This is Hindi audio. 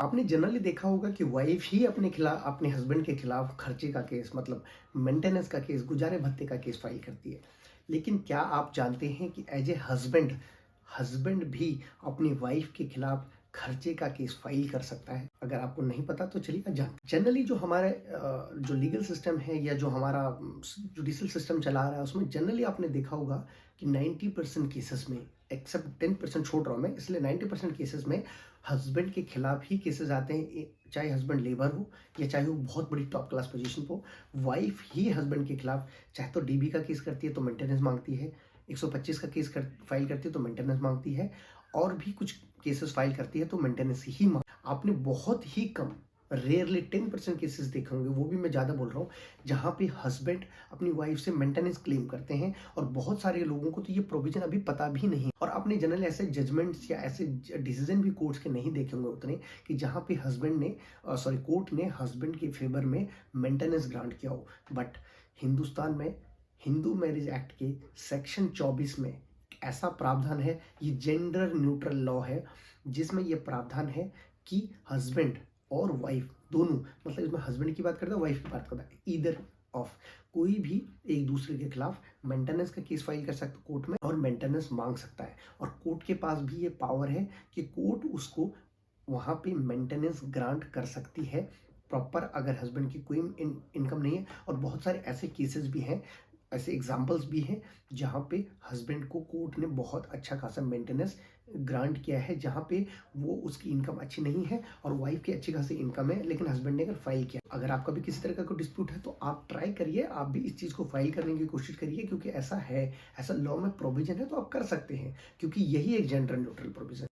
आपने जनरली देखा होगा कि वाइफ ही अपने हस्बैंड के खिलाफ खर्चे का केस मतलब मेंटेनेंस का केस, गुजारे भत्ते का केस फाइल करती है। लेकिन क्या आप जानते हैं कि एज ए हस्बैंड हस्बैंड भी अपनी वाइफ के खिलाफ खर्चे का केस फाइल कर सकता है? अगर आपको नहीं पता तो चलिए आज जानते हैं। जनरली जो हमारे जो लीगल सिस्टम है या जो हमारा जुडिशियल सिस्टम चला रहा है उसमें जनरली आपने देखा होगा कि 90% केसेस में, एक्सेप्ट 10% छोड़ रहा हूँ मैं, इसलिए 90% केसेस में हस्बैंड के खिलाफ ही केसेस आते हैं। चाहे हस्बैंड लेबर हो या चाहे वो बहुत बड़ी टॉप क्लास पोजीशन पे हो, वाइफ ही हस्बैंड के खिलाफ चाहे तो डीबी का केस करती है तो मेंटेनेंस मांगती है, 125 का फाइल करती है तो मेंटेनेंस मांगती है, और भी कुछ केसेस फाइल करती है तो मेंटेनेंस ही आपने बहुत ही कम, रेयरली 10% केसेस देखे होंगे, वो भी मैं ज़्यादा बोल रहा हूँ, जहाँ पे हस्बैंड अपनी वाइफ से मेंटेनेंस क्लेम करते हैं। और बहुत सारे लोगों को तो ये प्रोविजन अभी पता भी नहीं, और आपने जनरली ऐसे जजमेंट्स या ऐसे डिसीजन भी कोर्ट्स के नहीं देखे होंगे उतने, कि जहाँ पे हस्बैंड ने कोर्ट ने हस्बैंड के फेवर में मेंटेनेंस ग्रांट किया हो। बट हिंदुस्तान में हिंदू मैरिज एक्ट के सेक्शन 24 में ऐसा प्रावधान है, ये जेंडर न्यूट्रल लॉ है, जिसमें ये प्रावधान है कि हस्बैंड और वाइफ दोनों, मतलब इसमें हस्बैंड की बात करता है, वाइफ की बात करता है, ईदर ऑफ कोई भी एक दूसरे के खिलाफ मेंटेनेंस का केस फाइल कर सकता है कोर्ट में और मेंटेनेंस मांग सकता है। और कोर्ट के पास भी ये पावर है कि कोर्ट उसको वहां पे मेंटेनेंस ग्रांट कर सकती है प्रॉपर, अगर हस्बैंड की कोई इनकम नहीं है। और बहुत सारे ऐसे केसेस भी हैं, ऐसे एग्जाम्पल्स भी हैं, जहाँ पे हस्बैंड को कोर्ट ने बहुत अच्छा खासा मेंटेनेंस ग्रांट किया है, जहाँ पे वो उसकी इनकम अच्छी नहीं है और वाइफ की अच्छी खासी इनकम है, लेकिन हस्बैंड ने अगर फाइल किया। अगर आपका भी किसी तरह का कोई डिस्प्यूट है तो आप ट्राई करिए, आप भी इस चीज़ को फाइल करने की कोशिश करिए, क्योंकि ऐसा है, ऐसा लॉ में प्रोविजन है तो आप कर सकते हैं, क्योंकि यही एक जेंडर न्यूट्रल प्रोविजन